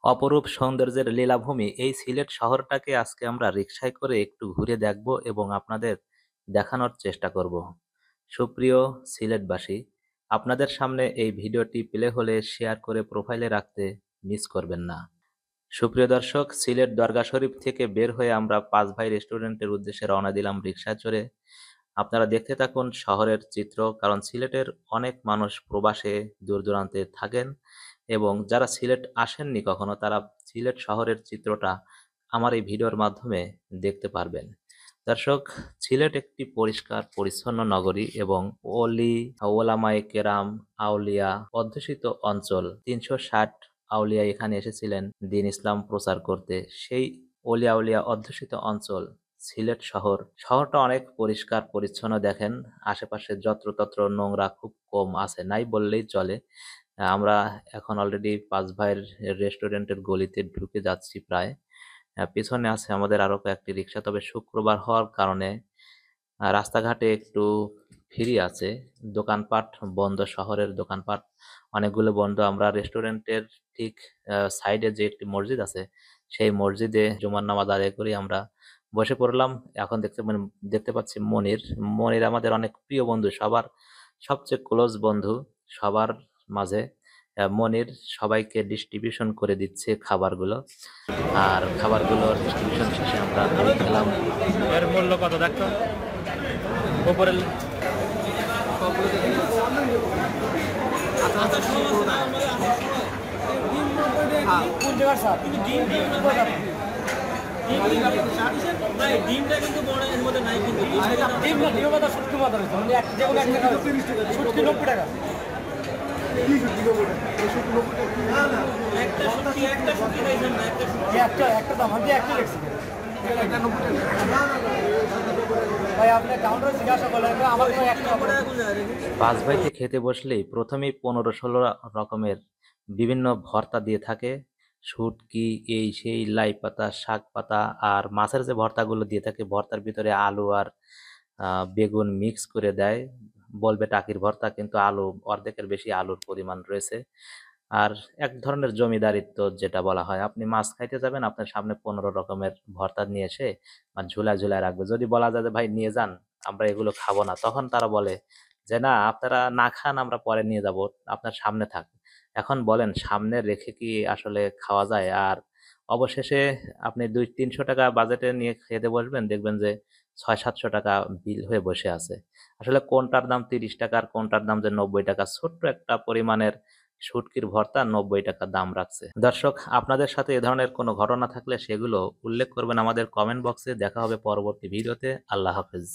অপরূপ সৌন্দর্যের লীলাভূমি এই সিলেট শহরটাকে আজকে আমরা রিকশায় করে একটু ঘুরে দেখব এবং আপনাদের দেখানোর চেষ্টা করব। সুপ্রিয় সিলেটবাসী, আপনাদের সামনে এই ভিডিওটি প্লে হলে শেয়ার করে প্রোফাইলে রাখতে মিস করবেন না। সুপ্রিয় দর্শক, সিলেট দরগা শরীফ থেকে বের হয়ে আমরা পাঁচ ভাই রেস্টুরেন্টের উদ্দেশ্যে রওনা দিলাম রিকশায় চড়ে। আপনারা দেখতে থাকুন শহরের চিত্র, কারণ সিলেটের অনেক মানুষ প্রবাসে দূর দূরান্তে থাকেন এবং যারা সিলেট আসেননি কখনো তারা সিলেট শহরের চিত্রটা আমার এই ভিডিওর মাধ্যমে দেখতে পারবেন। দর্শক, সিলেট একটি পরিষ্কার পরিচ্ছন্ন নগরী এবং অলি ওলামায়ে কেরাম আউলিয়া অধ্যুষিত অঞ্চল। ৩৬০ আউলিয়া এখানে এসেছিলেন দ্বীন ইসলাম প্রচার করতে। সেই অলি আউলিয়া অধ্যুষিত অঞ্চল সিলেট শহরটা অনেক পরিষ্কার পরিচ্ছন্ন। দেখেন আশেপাশে যত্রতত্র নোংরা খুব কম আছে, নাই বললেই চলে। আমরা এখন অলরেডি পাঁচ ভাইয়ের রেস্টুরেন্টের গলিতে ঢুকে যাচ্ছি প্রায়। পিছনে আছে আমাদের আরো কয়েকটি রিক্সা, তবে শুক্রবার হওয়ার কারণে রাস্তাঘাটে একটু ফ্রি আছে। দোকানপাট বন্ধ, শহরের দোকানপাট অনেকগুলো বন্ধ। আমরা রেস্টুরেন্টের ঠিক সাইডে যে একটি মসজিদ আছে সেই মসজিদে জুমার নামাজ আদায় করে আমরা বসে পড়লাম। এখন দেখতে পাচ্ছি মনির মনির আমাদের অনেক প্রিয় বন্ধু, সবার সবচেয়ে ক্লোজ বন্ধু সবার মাঝে। মনির সবাইকে ডিস্ট্রিবিউশন করে দিচ্ছে খাবারগুলো, আর খাবারগুলোর ডিস্ট্রিবিউশন শেষে আমরা খেলাম। এর মূল্য কত দেখতো উপরে ডিমটা কিন্তু বড় এর মধ্যে নাই, কিন্তু ডিম কথা সত্যি কথা মানে যে কোনো একটা 90 টাকা একটা সত্যি একটা সত্যি খাইছেন না, একটা একটা দাম আমি একটা লেখছি একটা 90 টাকা ভাই। আপনি কাউন্টারে জিজ্ঞাসা করলেন আমার কোনো একটা পাঁচ ভাইতে খেতে বসলেই প্রথমেই 15-16 রকমের বিভিন্ন ভর্তা দিয়ে থাকে। শুটকি, এই সেই, লাই পাতা, শাক পাতা, আর মাছের যে ভর্তাগুলো দিয়ে থাকে ভর্তার ভিতরে আলু আর বেগুন মিক্স করে দেয়। বলবে টাকির ভর্তা, কিন্তু আলু অর্ধেকের বেশি আলুর পরিমাণ রয়েছে। আর এক ধরনের জমিদারিত্ব যেটা বলা হয়, আপনি মাছ খাইতে যাবেন আপনার সামনে 15 রকমের ভর্তা নিয়ে এসে ঝুলায় ঝুলায় রাখবে। যদি বলা যায় যে ভাই নিয়ে যান, আমরা এগুলো খাবো না, তখন তারা বলে যে না, আপনারা না খান, আমরা পরে নিয়ে যাব, আপনার সামনে থাক। এখন বলেন সামনে রেখে কি আসলে খাওয়া যায়? আর অবশেষে আপনি 200-300 টাকা বাজেটে নিয়ে খেতে বসবেন, দেখবেন যে 600-700 টাকা বিল হয়ে বসে আছে। আসলে কোনটার দাম 30 টাকা আর কোনটার দাম যে 90 টাকা, ছোট্ট একটা পরিমাণের শুটকির ভর্তা 90 টাকা দাম রাখছে। দর্শক, আপনাদের সাথে এ ধরনের কোনো ঘটনা থাকলে সেগুলো উল্লেখ করবেন আমাদের কমেন্ট বক্সে। দেখা হবে পরবর্তী ভিডিওতে। আল্লাহ হাফেজ।